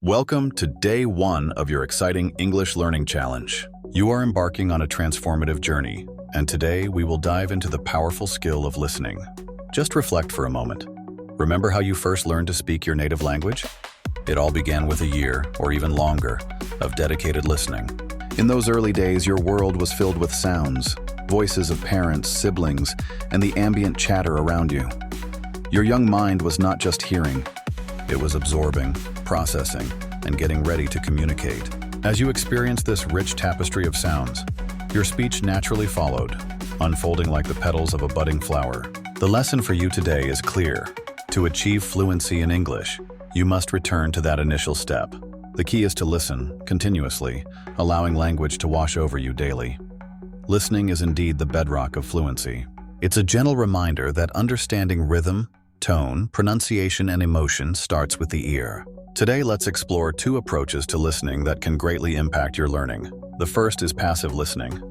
Welcome to day one of your exciting English learning challenge. You are embarking on a transformative journey, and today we will dive into the powerful skill of listening. Just reflect for a moment. Remember how you first learned to speak your native language? It all began with a year, or even longer, of dedicated listening. In those early days, your world was filled with sounds, voices of parents, siblings, and the ambient chatter around you. Your young mind was not just hearing, it was absorbing, processing, and getting ready to communicate. As you experienced this rich tapestry of sounds, your speech naturally followed, unfolding like the petals of a budding flower. The lesson for you today is clear. To achieve fluency in English, you must return to that initial step. The key is to listen, continuously, allowing language to wash over you daily. Listening is indeed the bedrock of fluency. It's a gentle reminder that understanding rhythm, tone, pronunciation, and emotion starts with the ear. Today, let's explore two approaches to listening that can greatly impact your learning. The first is passive listening,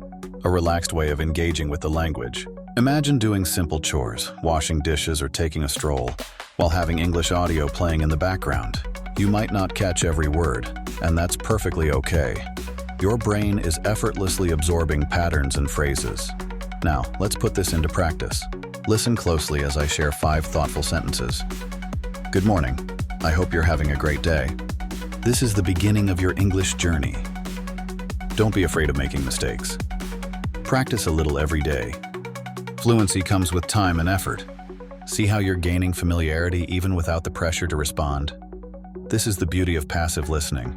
a relaxed way of engaging with the language. Imagine doing simple chores, washing dishes or taking a stroll, while having English audio playing in the background. You might not catch every word, and that's perfectly okay. Your brain is effortlessly absorbing patterns and phrases. Now, let's put this into practice. Listen closely as I share 5 thoughtful sentences. Good morning. I hope you're having a great day. This is the beginning of your English journey. Don't be afraid of making mistakes. Practice a little every day. Fluency comes with time and effort. See how you're gaining familiarity even without the pressure to respond. This is the beauty of passive listening.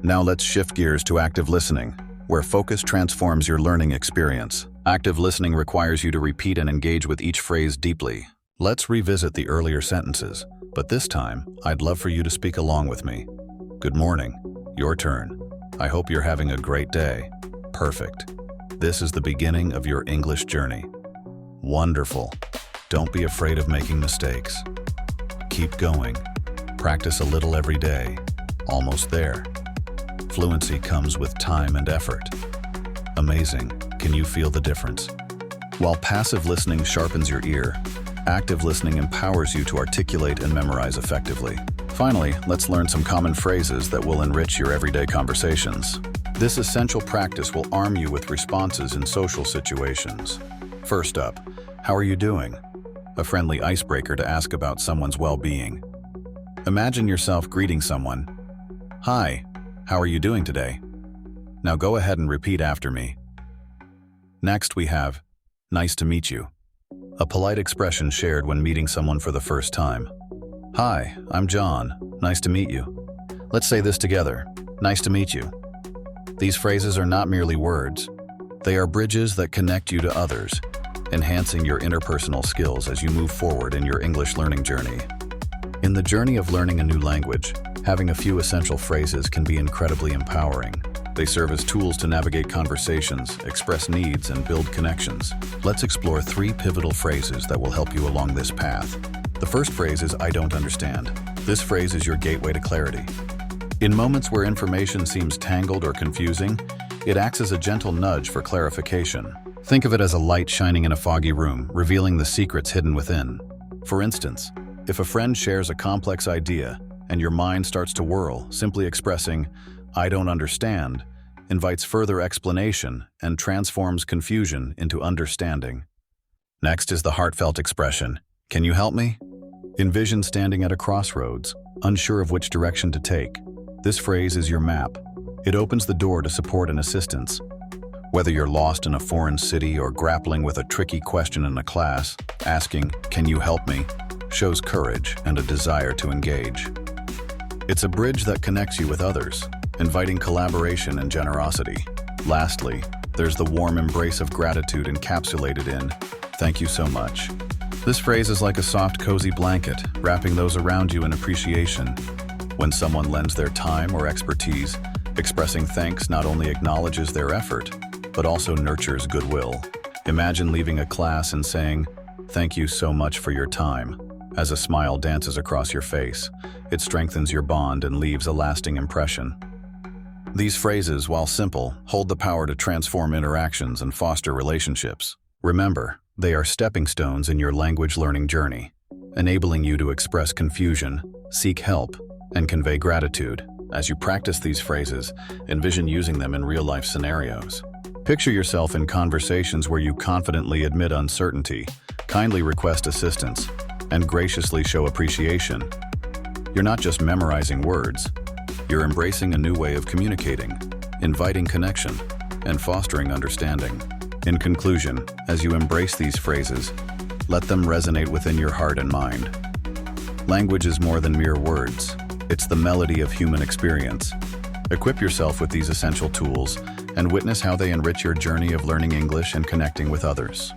Now let's shift gears to active listening, where focus transforms your learning experience. Active listening requires you to repeat and engage with each phrase deeply. Let's revisit the earlier sentences, but this time, I'd love for you to speak along with me. Good morning. Your turn. I hope you're having a great day. Perfect. This is the beginning of your English journey. Wonderful. Don't be afraid of making mistakes. Keep going. Practice a little every day. Almost there. Fluency comes with time and effort. Amazing. Can you feel the difference? While passive listening sharpens your ear, active listening empowers you to articulate and memorize effectively. Finally, let's learn some common phrases that will enrich your everyday conversations. This essential practice will arm you with responses in social situations. First up, how are you doing? A friendly icebreaker to ask about someone's well-being. Imagine yourself greeting someone. Hi, how are you doing today? Now go ahead and repeat after me. Next we have, nice to meet you. A polite expression shared when meeting someone for the first time. Hi, I'm John. Nice to meet you. Let's say this together. Nice to meet you. These phrases are not merely words. They are bridges that connect you to others, enhancing your interpersonal skills as you move forward in your English learning journey. In the journey of learning a new language, having a few essential phrases can be incredibly empowering. They serve as tools to navigate conversations, express needs, and build connections. Let's explore 3 pivotal phrases that will help you along this path. The first phrase is, I don't understand. This phrase is your gateway to clarity. In moments where information seems tangled or confusing, it acts as a gentle nudge for clarification. Think of it as a light shining in a foggy room, revealing the secrets hidden within. For instance, if a friend shares a complex idea and your mind starts to whirl, simply expressing, I don't understand, invites further explanation and transforms confusion into understanding. Next is the heartfelt expression, can you help me? Envision standing at a crossroads, unsure of which direction to take. This phrase is your map. It opens the door to support and assistance. Whether you're lost in a foreign city or grappling with a tricky question in a class, asking, can you help me, shows courage and a desire to engage. It's a bridge that connects you with others, inviting collaboration and generosity. Lastly, there's the warm embrace of gratitude encapsulated in, thank you so much. This phrase is like a soft, cozy blanket, wrapping those around you in appreciation. When someone lends their time or expertise, expressing thanks not only acknowledges their effort, but also nurtures goodwill. Imagine leaving a class and saying, thank you so much for your time. As a smile dances across your face, it strengthens your bond and leaves a lasting impression. These phrases, while simple, hold the power to transform interactions and foster relationships. Remember, they are stepping stones in your language learning journey, enabling you to express confusion, seek help, and convey gratitude. As you practice these phrases, envision using them in real-life scenarios. Picture yourself in conversations where you confidently admit uncertainty, kindly request assistance, and graciously show appreciation. You're not just memorizing words, you're embracing a new way of communicating, inviting connection, and fostering understanding. In conclusion, as you embrace these phrases, let them resonate within your heart and mind. Language is more than mere words. It's the melody of human experience. Equip yourself with these essential tools and witness how they enrich your journey of learning English and connecting with others.